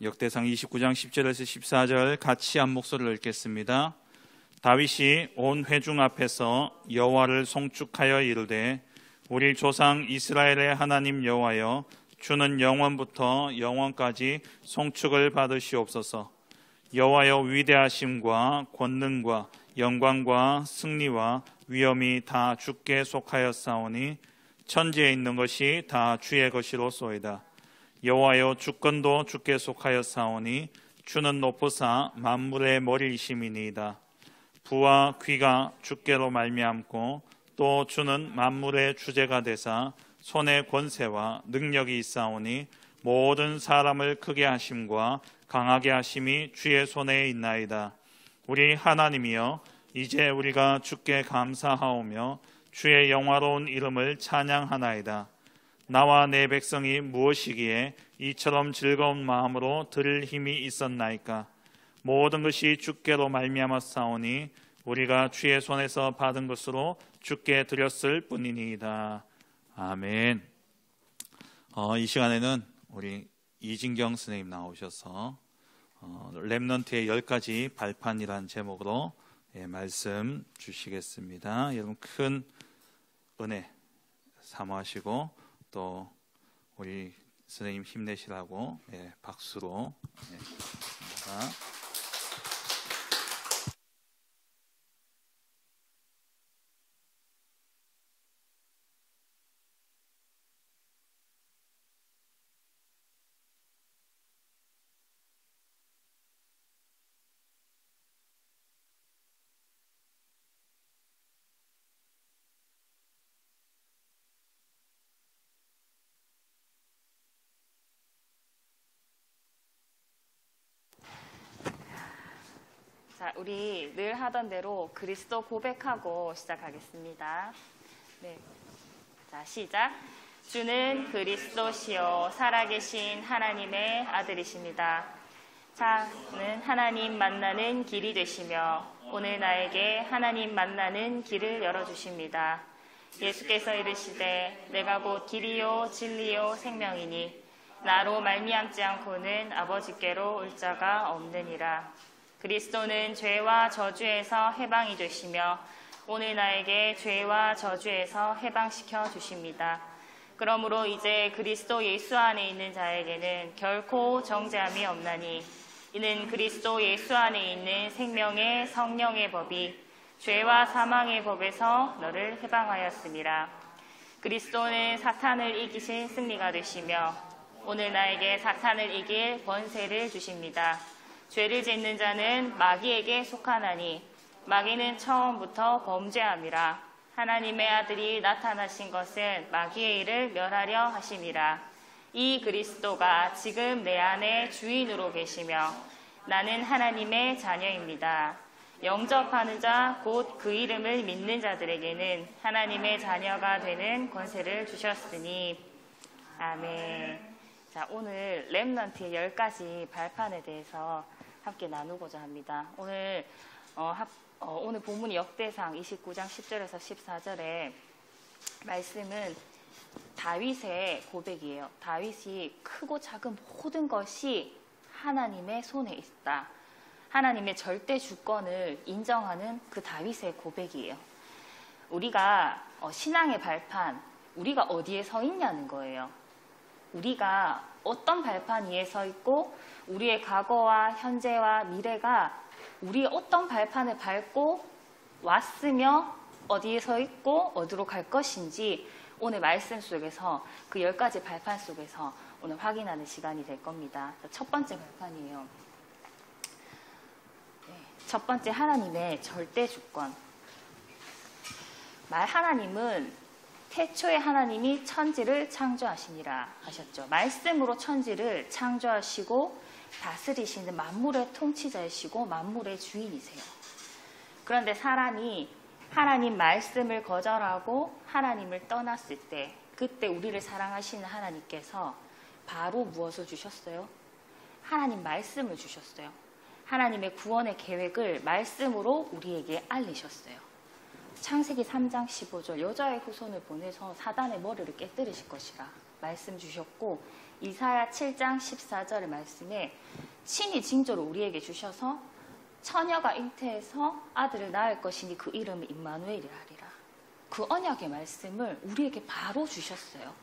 역대상 29장 10절에서 14절 같이 한 목소리를 읽겠습니다. 다윗이 온 회중 앞에서 여호와를 송축하여 이르되 우리 조상 이스라엘의 하나님 여호와여, 주는 영원부터 영원까지 송축을 받으시옵소서. 여호와여, 위대하심과 권능과 영광과 승리와 위엄이 다 주께 속하였사오니 천지에 있는 것이 다 주의 것이로소이다. 여호와여, 주권도 주께 속하였사오니 주는 높으사 만물의 머리이심이니이다. 부와 귀가 주께로 말미암고 또 주는 만물의 주제가 되사 손의 권세와 능력이 있사오니 모든 사람을 크게 하심과 강하게 하심이 주의 손에 있나이다. 우리 하나님이여, 이제 우리가 주께 감사하오며 주의 영화로운 이름을 찬양하나이다. 나와 내 백성이 무엇이기에 이처럼 즐거운 마음으로 들을 힘이 있었나이까? 모든 것이 주께로 말미암았사오니 우리가 주의 손에서 받은 것으로 주께 드렸을 뿐이니이다. 아멘. 이 시간에는 우리 이진경 선생님 나오셔서 렘넌트의 10가지 발판이라는 제목으로 말씀 주시겠습니다. 여러분 큰 은혜 사모하시고 또 우리 선생님 힘내시라고 박수로 자, 우리 늘 하던 대로 그리스도 고백하고 시작하겠습니다. 네. 자, 시작. 주는 그리스도시요 살아계신 하나님의 아들이십니다. 자는 하나님 만나는 길이 되시며 오늘 나에게 하나님 만나는 길을 열어주십니다. 예수께서 이르시되 내가 곧 길이요 진리요 생명이니 나로 말미암지 않고는 아버지께로 올 자가 없느니라. 그리스도는 죄와 저주에서 해방이 되시며 오늘 나에게 죄와 저주에서 해방시켜 주십니다. 그러므로 이제 그리스도 예수 안에 있는 자에게는 결코 정죄함이 없나니 이는 그리스도 예수 안에 있는 생명의 성령의 법이 죄와 사망의 법에서 너를 해방하였습니다. 그리스도는 사탄을 이기신 승리가 되시며 오늘 나에게 사탄을 이길 권세를 주십니다. 죄를 짓는 자는 마귀에게 속하나니 마귀는 처음부터 범죄함이라. 하나님의 아들이 나타나신 것은 마귀의 일을 멸하려 하심이라. 이 그리스도가 지금 내 안에 주인으로 계시며 나는 하나님의 자녀입니다. 영접하는 자 곧 그 이름을 믿는 자들에게는 하나님의 자녀가 되는 권세를 주셨으니 아멘. 자, 오늘 렘넌트의 10가지 발판에 대해서 함께 나누고자 합니다. 오늘 본문이 역대상 29장 10절에서 14절의 말씀은 다윗의 고백이에요. 다윗이 크고 작은 모든 것이 하나님의 손에 있다. 하나님의 절대 주권을 인정하는 그 다윗의 고백이에요. 우리가 신앙의 발판, 우리가 어디에 서 있냐는 거예요. 우리가 어떤 발판 위에 서 있고 우리의 과거와 현재와 미래가 우리 어떤 발판을 밟고 왔으며 어디에 서 있고 어디로 갈 것인지 오늘 말씀 속에서 그 10가지 발판 속에서 오늘 확인하는 시간이 될 겁니다. 첫 번째 발판이에요. 첫 번째, 하나님의 절대 주권. 하나님은 태초에 하나님이 천지를 창조하시니라 하셨죠. 말씀으로 천지를 창조하시고 다스리시는 만물의 통치자이시고 만물의 주인이세요. 그런데 사람이 하나님 말씀을 거절하고 하나님을 떠났을 때 그때 우리를 사랑하시는 하나님께서 바로 무엇을 주셨어요? 하나님 말씀을 주셨어요. 하나님의 구원의 계획을 말씀으로 우리에게 알리셨어요. 창세기 3장 15절 여자의 후손을 보내서 사단의 머리를 깨뜨리실 것이라 말씀 주셨고 이사야 7장 14절의 말씀에 친히 징조를 우리에게 주셔서 처녀가 잉태해서 아들을 낳을 것이니 그 이름은 임마누엘이라 하리라. 그 언약의 말씀을 우리에게 바로 주셨어요.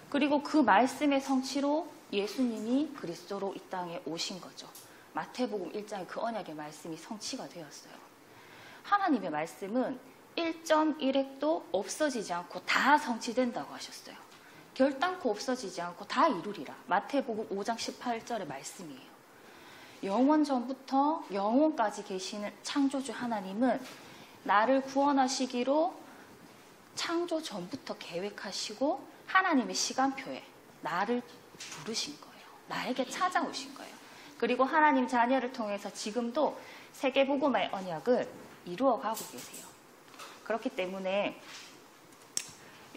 그리고 그 말씀의 성취로 예수님이 그리스도로 이 땅에 오신 거죠. 마태복음 1장에 그 언약의 말씀이 성취가 되었어요. 하나님의 말씀은 1.1획도 없어지지 않고 다 성취된다고 하셨어요. 결단코 없어지지 않고 다 이루리라. 마태복음 5장 18절의 말씀이에요. 영원 전부터 영원까지 계시는 창조주 하나님은 나를 구원하시기로 창조 전부터 계획하시고 하나님의 시간표에 나를 부르신 거예요. 나에게 찾아오신 거예요. 그리고 하나님 자녀를 통해서 지금도 세계복음의 언약을 이루어가고 계세요. 그렇기 때문에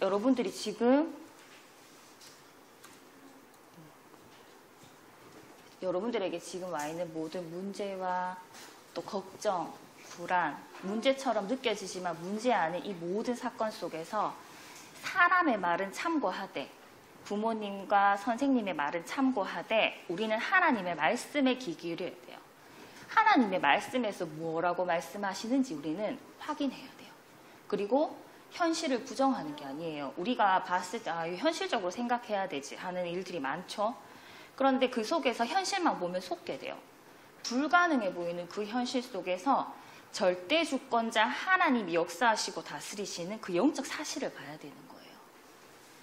여러분들이 지금 여러분들에게 지금 와 있는 모든 문제와 또 걱정, 불안, 문제처럼 느껴지지만 문제 아닌 이 모든 사건 속에서 사람의 말은 참고하되 부모님과 선생님의 말은 참고하되 우리는 하나님의 말씀에 귀 기울여야 돼요. 하나님의 말씀에서 뭐라고 말씀하시는지 우리는 확인해야 돼요. 그리고 현실을 부정하는 게 아니에요. 우리가 봤을 때 현실적으로 생각해야 되지 하는 일들이 많죠. 그런데 그 속에서 현실만 보면 속게 돼요. 불가능해 보이는 그 현실 속에서 절대 주권자 하나님이 역사하시고 다스리시는 그 영적 사실을 봐야 되는 거예요.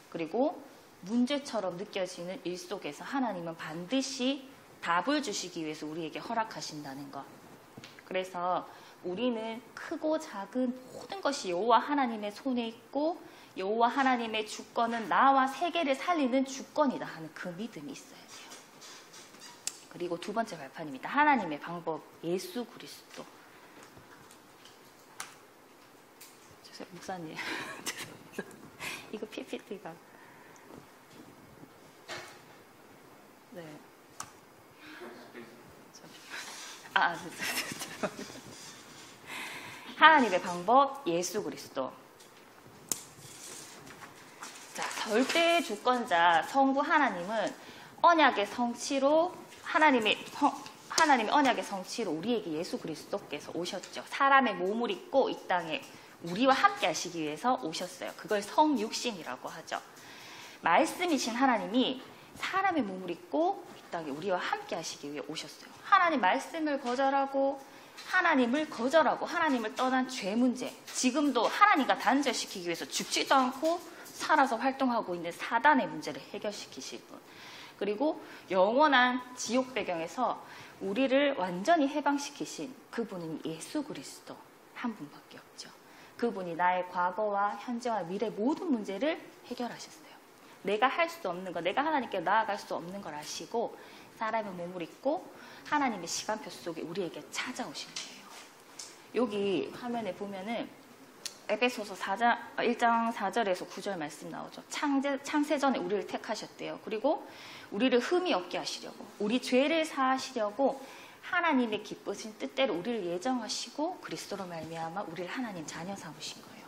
그리고 문제처럼 느껴지는 일 속에서 하나님은 반드시 답을 주시기 위해서 우리에게 허락하신다는 것. 그래서 우리는 크고 작은 모든 것이 여호와 하나님의 손에 있고 여호와 하나님의 주권은 나와 세계를 살리는 주권이다 하는 그 믿음이 있어야 돼요. 그리고 두 번째 발판입니다. 하나님의 방법, 예수 그리스도. 죄송해요, 목사님. 이거 PPT가. 네. 하나님의 방법, 예수 그리스도. 자, 절대 주권자 성부 하나님은 언약의 성취로 하나님의 언약의 성취로 우리에게 예수 그리스도께서 오셨죠. 사람의 몸을 입고 이 땅에 우리와 함께 하시기 위해서 오셨어요. 그걸 성육신이라고 하죠. 말씀이신 하나님이 사람의 몸을 입고 이 땅에 우리와 함께 하시기 위해 오셨어요. 하나님 말씀을 거절하고 하나님을 떠난 죄 문제, 지금도 하나님과 단절시키기 위해서 죽지도 않고 살아서 활동하고 있는 사단의 문제를 해결시키실 분. 그리고 영원한 지옥 배경에서 우리를 완전히 해방시키신 그분은 예수 그리스도 한 분밖에 없죠. 그분이 나의 과거와 현재와 미래 모든 문제를 해결하셨어요. 내가 할 수 없는 거, 내가 하나님께 나아갈 수 없는 걸 아시고 사람의 몸을 입고 하나님의 시간표 속에 우리에게 찾아오신 거예요. 여기 화면에 보면은 에베소서 1장 4절에서 9절 말씀 나오죠. 창세전에 우리를 택하셨대요. 그리고 우리를 흠이 없게 하시려고, 우리 죄를 사하시려고 하나님의 기쁘신 뜻대로 우리를 예정하시고 그리스도로 말미암아 우리를 하나님 자녀 삼으신 거예요.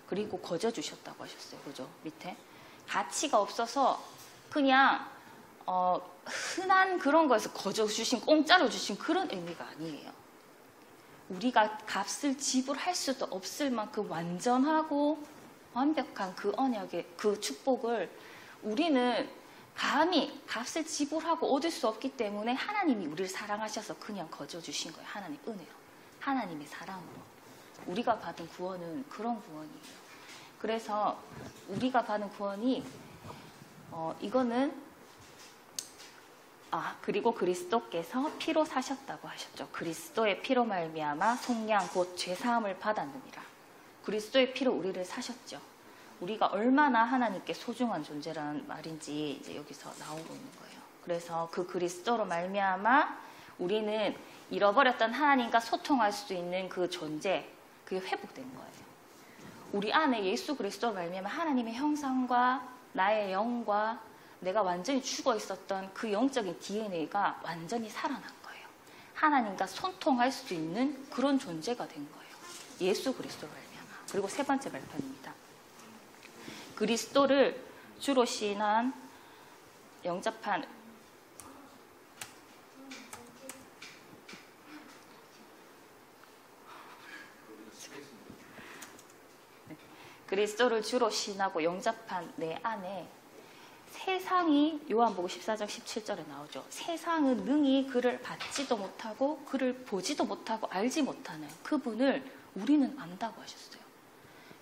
그리고 거저 주셨다고 하셨어요. 그죠? 밑에 가치가 없어서 그냥 흔한 그런 거에서 거저 주신, 공짜로 주신 그런 의미가 아니에요. 우리가 값을 지불할 수도 없을 만큼 완전하고 완벽한 그 언약의 그 축복을 우리는 감히 값을 지불하고 얻을 수 없기 때문에 하나님이 우리를 사랑하셔서 그냥 거저 주신 거예요. 하나님 은혜로, 하나님의 사랑으로. 우리가 받은 구원은 그런 구원이에요. 그래서 우리가 받은 구원이 이거는 그리고 그리스도께서 피로 사셨다고 하셨죠. 그리스도의 피로 말미암아 속량 곧 죄사함을 받았느니라. 그리스도의 피로 우리를 사셨죠. 우리가 얼마나 하나님께 소중한 존재라는 말인지 이제 여기서 나오고 있는 거예요. 그래서 그 그리스도로 말미암아 우리는 잃어버렸던 하나님과 소통할 수 있는 그 존재, 그게 회복된 거예요. 우리 안에 예수 그리스도로 말미암아 하나님의 형상과 나의 영과 내가 완전히 죽어 있었던 그 영적인 DNA가 완전히 살아난 거예요. 하나님과 소통할 수 있는 그런 존재가 된 거예요. 예수 그리스도로 말미암아. 그리고 세 번째 발표입니다. 그리스도를 주로 시인한 영접한 그리스도를 주로 신하고 영접한 내 안에 세상이 요한복음 14장 17절에 나오죠. 세상은 능히 그를 받지도 못하고 그를 보지도 못하고 알지 못하는 그분을 우리는 안다고 하셨어요.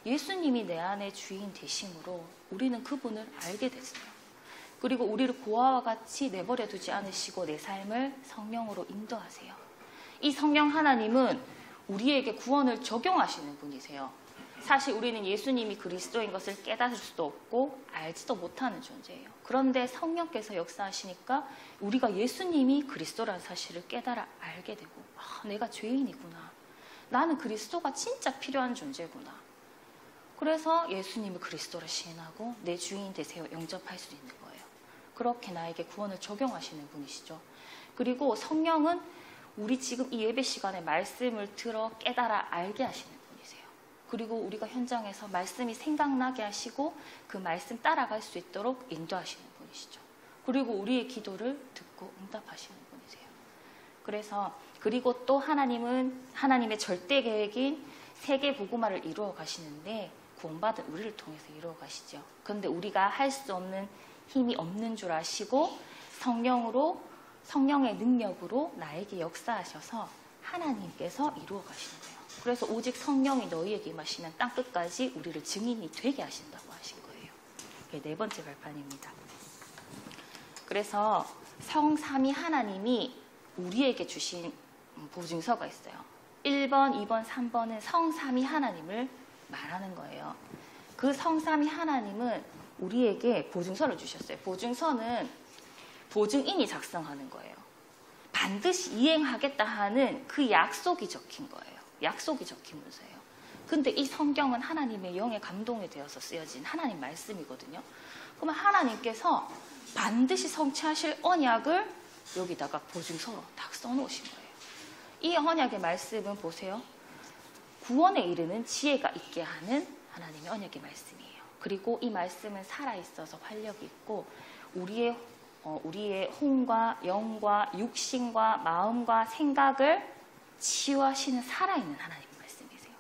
예수님이 내 안에 주인 되심으로 우리는 그분을 알게 됐어요. 그리고 우리를 고아와 같이 내버려 두지 않으시고 내 삶을 성령으로 인도하세요. 이 성령 하나님은 우리에게 구원을 적용하시는 분이세요. 사실 우리는 예수님이 그리스도인 것을 깨달을 수도 없고 알지도 못하는 존재예요. 그런데 성령께서 역사하시니까 우리가 예수님이 그리스도라는 사실을 깨달아 알게 되고 내가 죄인이구나. 나는 그리스도가 진짜 필요한 존재구나. 그래서 예수님을 그리스도로 시인하고 내 주인 되세요 영접할 수 있는 거예요. 그렇게 나에게 구원을 적용하시는 분이시죠. 그리고 성령은 우리 지금 이 예배 시간에 말씀을 들어 깨달아 알게 하시는 분이세요. 그리고 우리가 현장에서 말씀이 생각나게 하시고 그 말씀 따라갈 수 있도록 인도하시는 분이시죠. 그리고 우리의 기도를 듣고 응답하시는 분이세요. 그리고 또 하나님은 하나님의 절대 계획인 세계 복음화를 이루어 가시는데 구원받은 우리를 통해서 이루어 가시죠. 그런데 우리가 할 수 없는 힘이 없는 줄 아시고 성령의 능력으로 나에게 역사하셔서 하나님께서 이루어 가시는 거예요. 그래서 오직 성령이 너희에게 임하시면 땅끝까지 우리를 증인이 되게 하신다고 하신 거예요. 이게 네 번째 발판입니다. 그래서 성삼위 하나님이 우리에게 주신 보증서가 있어요. 1번, 2번, 3번은 성삼위 하나님을 말하는 거예요. 그 성삼위 하나님은 우리에게 보증서를 주셨어요. 보증서는 보증인이 작성하는 거예요. 반드시 이행하겠다 하는 그 약속이 적힌 거예요. 약속이 적힌 문서예요. 근데 이 성경은 하나님의 영의 감동에 되어서 쓰여진 하나님 말씀이거든요. 그러면 하나님께서 반드시 성취하실 언약을 여기다가 보증서로 딱 써놓으신 거예요. 이 언약의 말씀은 보세요. 구원에 이르는 지혜가 있게 하는 하나님의 언약의 말씀이에요. 그리고 이 말씀은 살아있어서 활력이 있고 우리의 혼과 영과 육신과 마음과 생각을 치유하시는 살아있는 하나님 말씀이세요.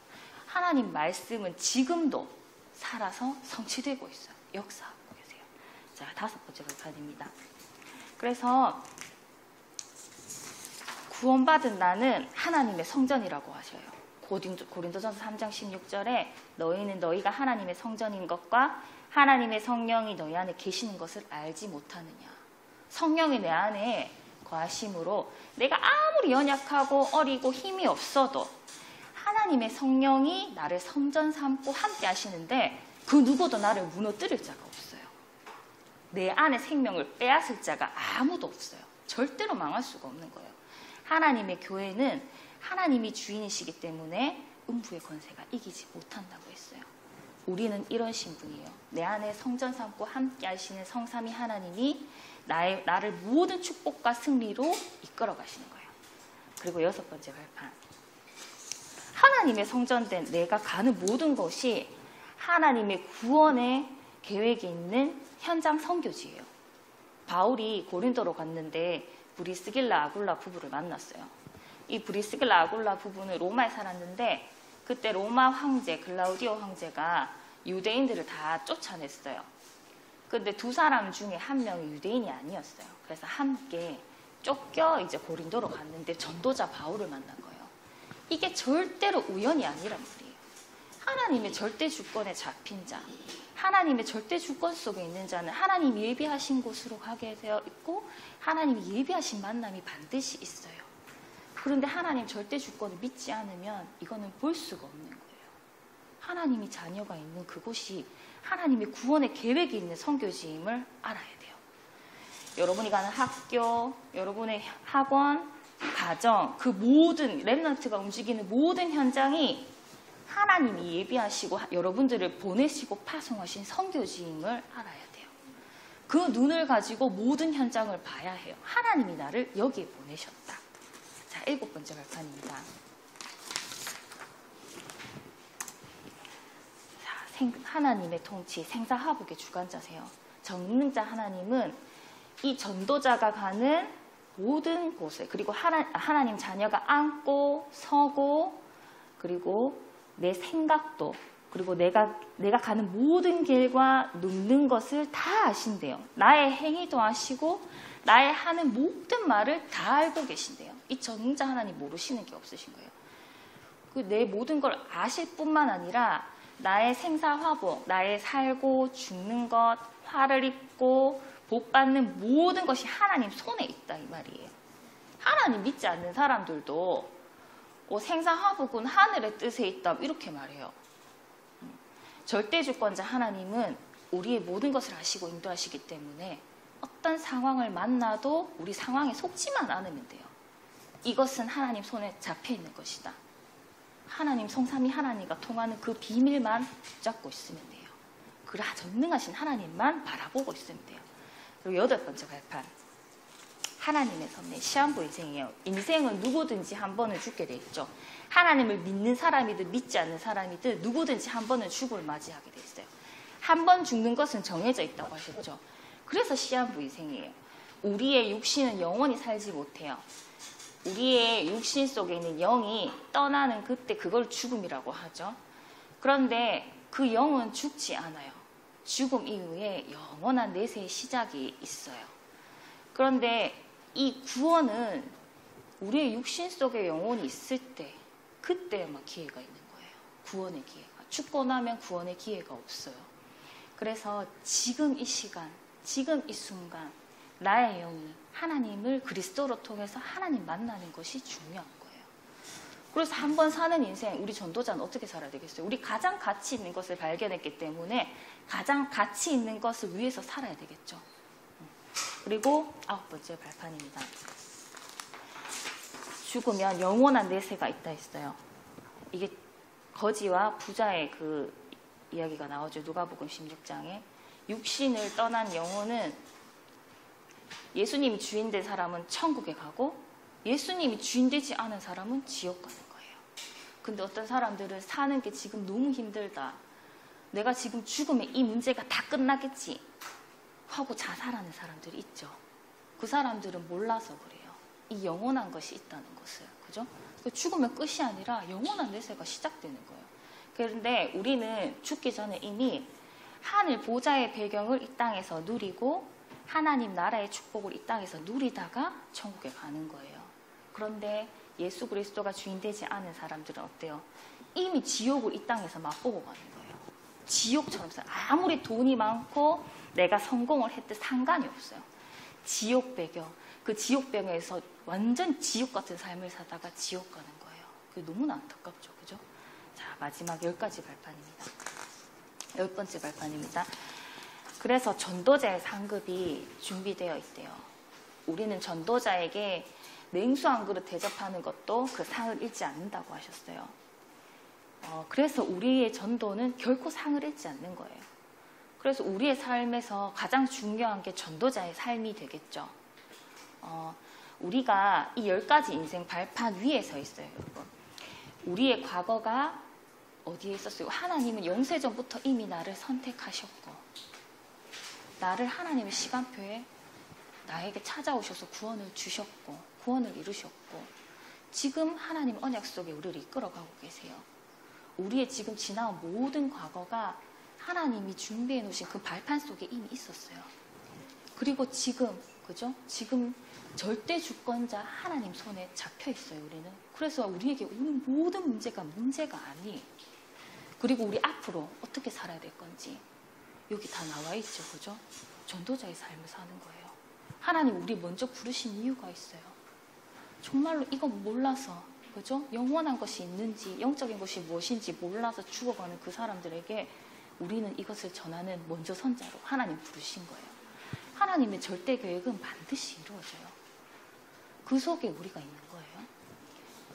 하나님 말씀은 지금도 살아서 성취되고 있어요. 역사하고 계세요. 자, 다섯 번째 발판입니다. 그래서 구원받은 나는 하나님의 성전이라고 하셔요. 고린도전서 3장 16절에 너희는 너희가 하나님의 성전인 것과 하나님의 성령이 너희 안에 계시는 것을 알지 못하느냐. 성령이 내 안에 거하심으로 내가 아무리 연약하고 어리고 힘이 없어도 하나님의 성령이 나를 성전 삼고 함께 하시는데 그 누구도 나를 무너뜨릴 자가 없어요. 내 안에 생명을 빼앗을 자가 아무도 없어요. 절대로 망할 수가 없는 거예요. 하나님의 교회는 하나님이 주인이시기 때문에 음부의 권세가 이기지 못한다고 했어요. 우리는 이런 신분이에요. 내 안에 성전 삼고 함께 하시는 성삼위 하나님이 나를 모든 축복과 승리로 이끌어 가시는 거예요. 그리고 여섯 번째 발판. 하나님의 성전된 내가 가는 모든 것이 하나님의 구원의 계획이 있는 현장 선교지예요. 바울이 고린도로 갔는데 브리스길라 아굴라 부부를 만났어요. 이 브리스길라 아굴라 부부는 로마에 살았는데 그때 로마 황제 글라우디오 황제가 유대인들을 다 쫓아냈어요. 근데 두 사람 중에 한 명이 유대인이 아니었어요. 그래서 함께 쫓겨 이제 고린도로 갔는데 전도자 바울을 만난 거예요. 이게 절대로 우연이 아니란 말이에요. 하나님의 절대 주권에 잡힌 자, 하나님의 절대 주권 속에 있는 자는 하나님이 예비하신 곳으로 가게 되어 있고 하나님이 예비하신 만남이 반드시 있어요. 그런데 하나님 절대 주권을 믿지 않으면 이거는 볼 수가 없는 거예요. 하나님이 자녀가 있는 그곳이 하나님의 구원의 계획이 있는 선교지임을 알아야 돼요. 여러분이 가는 학교, 여러분의 학원, 가정, 그 모든 렘넌트가 움직이는 모든 현장이 하나님이 예비하시고 여러분들을 보내시고 파송하신 선교지임을 알아야 돼요. 그 눈을 가지고 모든 현장을 봐야 해요. 하나님이 나를 여기에 보내셨다. 자, 일곱 번째 발판입니다. 자, 하나님의 통치, 생사화복의 주관자세요. 전능자 하나님은 이 전도자가 가는 모든 곳에, 그리고 하나님 자녀가 앉고 서고, 그리고 내 생각도, 그리고 내가 가는 모든 길과 눕는 것을 다 아신대요. 나의 행위도 아시고 나의 하는 모든 말을 다 알고 계신대요. 이 전능자 하나님 모르시는 게 없으신 거예요. 내 모든 걸 아실 뿐만 아니라 나의 생사화복, 나의 살고 죽는 것, 화를 입고 복 받는 모든 것이 하나님 손에 있다 이 말이에요. 하나님 믿지 않는 사람들도 생사화복은 하늘의 뜻에 있다 이렇게 말해요. 절대주권자 하나님은 우리의 모든 것을 아시고 인도하시기 때문에 어떤 상황을 만나도 우리 상황에 속지만 않으면 돼요. 이것은 하나님 손에 잡혀 있는 것이다. 하나님 성삼위 하나님과 통하는 그 비밀만 붙잡고 있으면 돼요. 그 전능하신 하나님만 바라보고 있으면 돼요. 그리고 8번째 발판. 하나님의 섭리, 시한부 인생이에요. 인생은 누구든지 한 번은 죽게 돼 있죠. 하나님을 믿는 사람이든 믿지 않는 사람이든 누구든지 한 번은 죽음을 맞이하게 돼 있어요. 한 번 죽는 것은 정해져 있다고 하셨죠. 그래서 시한부 인생이에요. 우리의 육신은 영원히 살지 못해요. 우리의 육신 속에 있는 영이 떠나는 그때 그걸 죽음이라고 하죠. 그런데 그 영은 죽지 않아요. 죽음 이후에 영원한 내세의 시작이 있어요. 그런데 이 구원은 우리의 육신 속에 영혼이 있을 때 그때만 기회가 있는 거예요. 구원의 기회가. 죽고 나면 구원의 기회가 없어요. 그래서 지금 이 시간, 지금 이 순간 나의 영이 하나님을 그리스도로 통해서 하나님 만나는 것이 중요한 거예요. 그래서 한 번 사는 인생, 우리 전도자는 어떻게 살아야 되겠어요? 우리 가장 가치 있는 것을 발견했기 때문에 가장 가치 있는 것을 위해서 살아야 되겠죠. 그리고 9번째 발판입니다. 죽으면 영원한 내세가 있다 했어요. 이게 거지와 부자의 그 이야기가 나오죠. 누가복음 16장에. 육신을 떠난 영혼은 예수님이 주인된 사람은 천국에 가고 예수님이 주인되지 않은 사람은 지옥 가는 거예요. 근데 어떤 사람들은 사는 게 지금 너무 힘들다. 내가 지금 죽으면 이 문제가 다 끝나겠지 하고 자살하는 사람들이 있죠. 그 사람들은 몰라서 그래요. 이 영원한 것이 있다는 것을. 그죠? 죽으면 끝이 아니라 영원한 내세가 시작되는 거예요. 그런데 우리는 죽기 전에 이미 하늘 보좌의 배경을 이 땅에서 누리고 하나님 나라의 축복을 이 땅에서 누리다가 천국에 가는 거예요. 그런데 예수 그리스도가 주인되지 않은 사람들은 어때요? 이미 지옥을 이 땅에서 맛보고 가는 거예요. 지옥처럼 살아요. 아무리 돈이 많고 내가 성공을 했든 상관이 없어요. 지옥 배경, 그 지옥 배경에서 완전 지옥 같은 삶을 사다가 지옥 가는 거예요. 그게 너무나 안타깝죠. 그죠? 자, 마지막 10가지 발판입니다. 10번째 발판입니다. 그래서 전도자의 상급이 준비되어 있대요. 우리는 전도자에게 냉수 한 그릇 대접하는 것도 그 상을 잃지 않는다고 하셨어요. 그래서 우리의 전도는 결코 상을 잃지 않는 거예요. 그래서 우리의 삶에서 가장 중요한 게 전도자의 삶이 되겠죠. 우리가 이 10가지 인생 발판 위에 서 있어요, 여러분. 우리의 과거가 어디에 있었어요? 하나님은 영세전부터 이미 나를 선택하셨고 나를 하나님의 시간표에 나에게 찾아오셔서 구원을 주셨고 구원을 이루셨고 지금 하나님 언약 속에 우리를 이끌어가고 계세요. 우리의 지금 지나온 모든 과거가 하나님이 준비해 놓으신 그 발판 속에 이미 있었어요. 그리고 지금, 그죠? 지금 절대 주권자 하나님 손에 잡혀 있어요, 우리는. 그래서 우리에게 오는 모든 문제가 아니. 그리고 우리 앞으로 어떻게 살아야 될 건지 여기 다 나와 있죠, 그죠? 전도자의 삶을 사는 거예요. 하나님 우리 먼저 부르신 이유가 있어요. 정말로 이건 몰라서, 그죠? 영원한 것이 있는지, 영적인 것이 무엇인지 몰라서 죽어가는 그 사람들에게 우리는 이것을 전하는 먼저 선자로 하나님 부르신 거예요. 하나님의 절대 계획은 반드시 이루어져요. 그 속에 우리가 있는 거예요.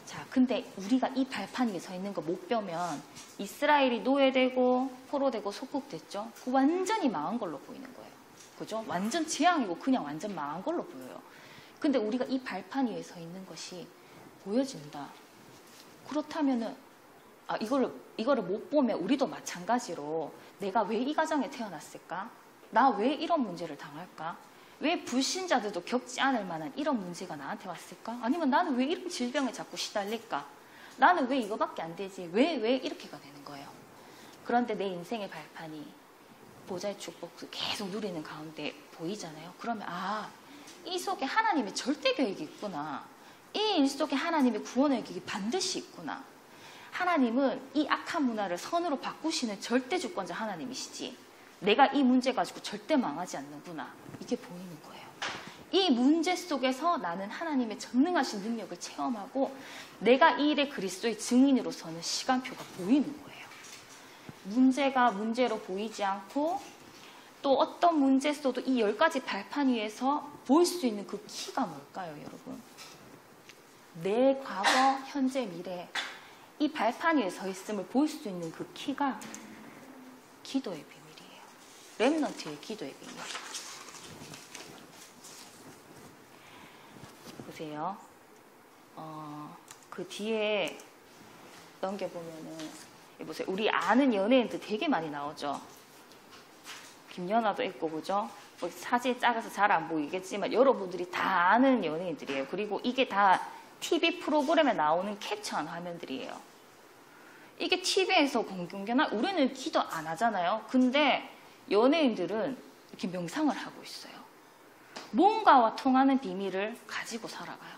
자, 근데 우리가 이 발판 위에 서 있는 거 못 펴면 이스라엘이 노예되고 포로되고 속국됐죠. 그 완전히 망한 걸로 보이는 거예요. 그죠? 완전 재앙이고 그냥 완전 망한 걸로 보여요. 근데 우리가 이 발판 위에 서 있는 것이 보여진다. 그렇다면은 이거를 못 보면 우리도 마찬가지로 내가 왜 이 가정에 태어났을까? 나 왜 이런 문제를 당할까? 왜 불신자들도 겪지 않을 만한 이런 문제가 나한테 왔을까? 아니면 나는 왜 이런 질병에 자꾸 시달릴까? 나는 왜 이거밖에 안 되지? 왜 이렇게가 되는 거예요? 그런데 내 인생의 발판이 보좌의 축복을 계속 누리는 가운데 보이잖아요. 그러면 이 속에 하나님의 절대 계획이 있구나. 이 일 속에 하나님의 구원의 계획이 반드시 있구나. 하나님은 이 악한 문화를 선으로 바꾸시는 절대 주권자 하나님이시지. 내가 이 문제 가지고 절대 망하지 않는구나. 이게 보이는 거예요. 이 문제 속에서 나는 하나님의 전능하신 능력을 체험하고 내가 이 일의 그리스도의 증인으로서는 시간표가 보이는 거예요. 문제가 문제로 보이지 않고 또 어떤 문제 속도 이 10가지 발판 위에서 볼 수 있는 그 키가 뭘까요, 여러분? 내 과거, 현재, 미래 이 발판 위에 서 있음을 볼 수 있는 그 키가 기도의 비밀이에요. 렘넌트의 기도의 비밀. 보세요. 그 뒤에 넘겨보면은 보세요. 우리 아는 연예인들 되게 많이 나오죠. 김연아도 있고 그죠? 뭐 사진이 작아서 잘 안 보이겠지만 여러분들이 다 아는 연예인들이에요. 그리고 이게 다 TV 프로그램에 나오는 캡처한 화면들이에요. 이게 TV에서 공중견화 우리는 기도 안 하잖아요. 근데 연예인들은 이렇게 명상을 하고 있어요. 뭔가와 통하는 비밀을 가지고 살아가요.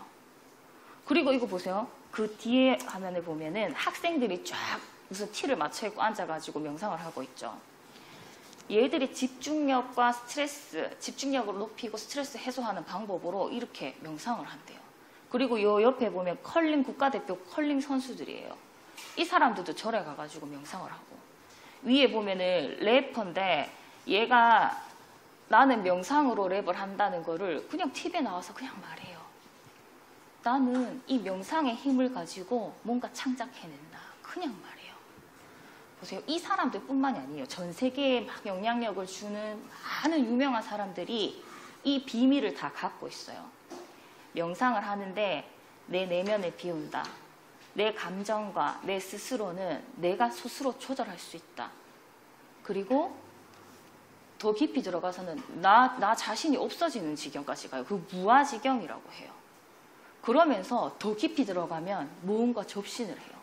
그리고 이거 보세요. 그 뒤에 화면을 보면은 학생들이 쫙 무슨 티를 맞춰 입고 앉아가지고 명상을 하고 있죠. 얘들이 집중력과 스트레스, 집중력을 높이고 스트레스 해소하는 방법으로 이렇게 명상을 한대요. 그리고 요 옆에 보면 컬링 국가대표 컬링 선수들이에요. 이 사람들도 절에 가가지고 명상을 하고, 위에 보면은 래퍼인데 얘가 나는 명상으로 랩을 한다는 거를 그냥 TV에 나와서 그냥 말해요. 나는 이 명상의 힘을 가지고 뭔가 창작해낸다. 그냥 말해요. 보세요. 이 사람들 뿐만이 아니에요. 전 세계에 막 영향력을 주는 많은 유명한 사람들이 이 비밀을 다 갖고 있어요. 명상을 하는데 내 내면을 비운다. 내 감정과 내 스스로는 내가 스스로 조절할 수 있다. 그리고 더 깊이 들어가서는 나 자신이 없어지는 지경까지 가요. 그 무아지경이라고 해요. 그러면서 더 깊이 들어가면 무언가 접신을 해요.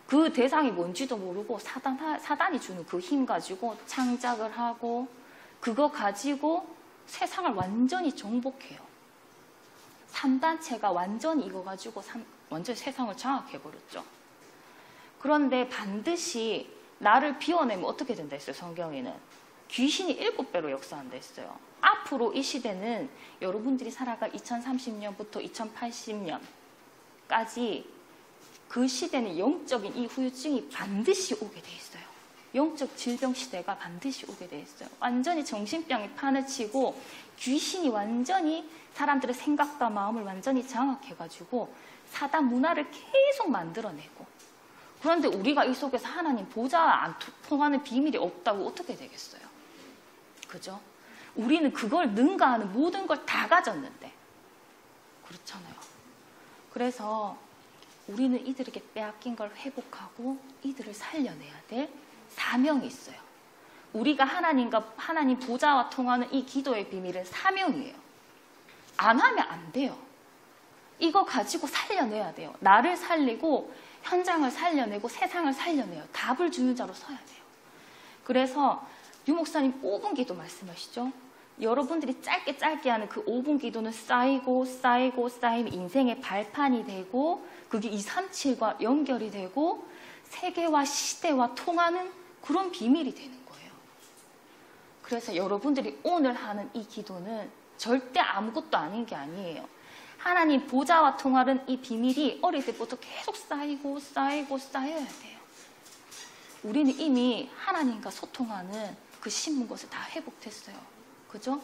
그 대상이 뭔지도 모르고 사단이 주는 그 힘 가지고 창작을 하고 그거 가지고 세상을 완전히 정복해요. 3단체가 완전히 이거 가지고 완전히 세상을 장악해버렸죠. 그런데 반드시 나를 비워내면 어떻게 된다 했어요, 성경에는. 귀신이 7배로 역사한다 했어요. 앞으로 이 시대는 여러분들이 살아갈 2030년부터 2080년까지 그 시대는 영적인 이 후유증이 반드시 오게 돼 있어요. 영적 질병 시대가 반드시 오게 돼 있어요. 완전히 정신병이 판을 치고 귀신이 완전히 사람들의 생각과 마음을 완전히 장악해가지고 사단 문화를 계속 만들어내고, 그런데 우리가 이 속에서 하나님 보좌 안 통하는 비밀이 없다고 어떻게 되겠어요? 그죠? 우리는 그걸 능가하는 모든 걸 다 가졌는데 그렇잖아요. 그래서 우리는 이들에게 빼앗긴 걸 회복하고 이들을 살려내야 될 사명이 있어요. 우리가 하나님 보좌와 통하는 이 기도의 비밀은 사명이에요. 안 하면 안 돼요. 이거 가지고 살려내야 돼요. 나를 살리고 현장을 살려내고 세상을 살려내요. 답을 주는 자로 서야 돼요. 그래서 유 목사님 5분 기도 말씀하시죠. 여러분들이 짧게 하는 그 5분 기도는 쌓이면 인생의 발판이 되고 그게 237과 연결이 되고 세계와 시대와 통하는 그런 비밀이 되는 거예요. 그래서 여러분들이 오늘 하는 이 기도는 절대 아무것도 아닌 게 아니에요. 하나님 보좌와 통하는 이 비밀이 어릴 때부터 계속 쌓여야 돼요. 우리는 이미 하나님과 소통하는 그 심은 것을 다 회복됐어요. 그죠?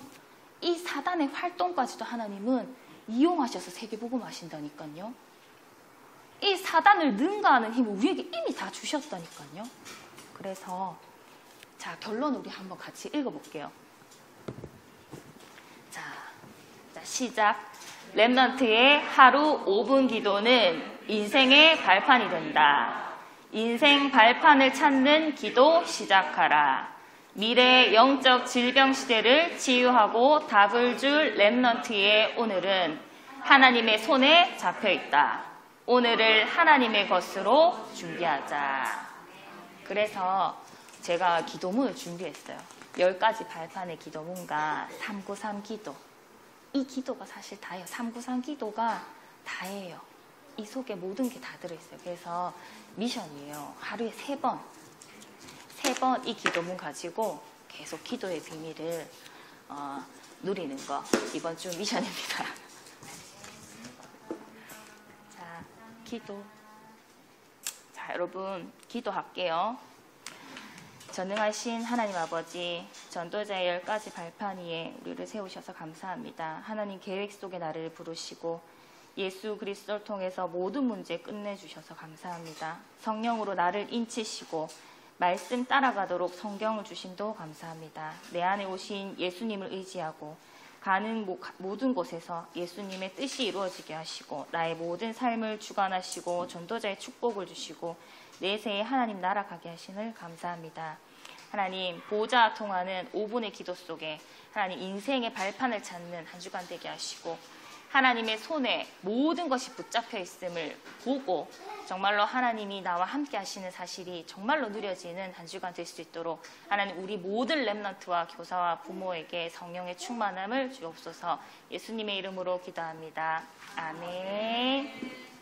이 사단의 활동까지도 하나님은 이용하셔서 세계복음 하신다니까요. 이 사단을 능가하는 힘을 우리에게 이미 다 주셨다니까요. 그래서 자, 결론 우리 한번 같이 읽어볼게요. 자, 시작. 렘넌트의 하루 5분 기도는 인생의 발판이 된다. 인생 발판을 찾는 기도 시작하라. 미래 영적 질병 시대를 치유하고 답을 줄 렘넌트의 오늘은 하나님의 손에 잡혀 있다. 오늘을 하나님의 것으로 준비하자. 그래서 제가 기도문을 준비했어요. 10가지 발판의 기도문과 393 기도. 이 기도가 사실 다예요. 393 기도가 다예요. 이 속에 모든 게 다 들어있어요. 그래서 미션이에요. 하루에 3번 이 기도문 가지고 계속 기도의 비밀을 누리는 거. 이번 주 미션입니다. 자, 기도. 자, 여러분 기도할게요. 전능하신 하나님 아버지, 전도자의 10가지 발판 위에 우리를 세우셔서 감사합니다. 하나님 계획 속에 나를 부르시고 예수 그리스도를 통해서 모든 문제 끝내주셔서 감사합니다. 성령으로 나를 인치시고 말씀 따라가도록 성경을 주심도 감사합니다. 내 안에 오신 예수님을 의지하고 가는 모든 곳에서 예수님의 뜻이 이루어지게 하시고 나의 모든 삶을 주관하시고 전도자의 축복을 주시고 내세에 하나님 나라 가게 하시늘 감사합니다. 하나님 보좌 통하는 5분의 기도 속에 하나님 인생의 발판을 찾는 한 주간 되게 하시고 하나님의 손에 모든 것이 붙잡혀 있음을 보고 정말로 하나님이 나와 함께 하시는 사실이 정말로 누려지는 한 주간 될 수 있도록 하나님 우리 모든 렘넌트와 교사와 부모에게 성령의 충만함을 주옵소서. 예수님의 이름으로 기도합니다. 아멘.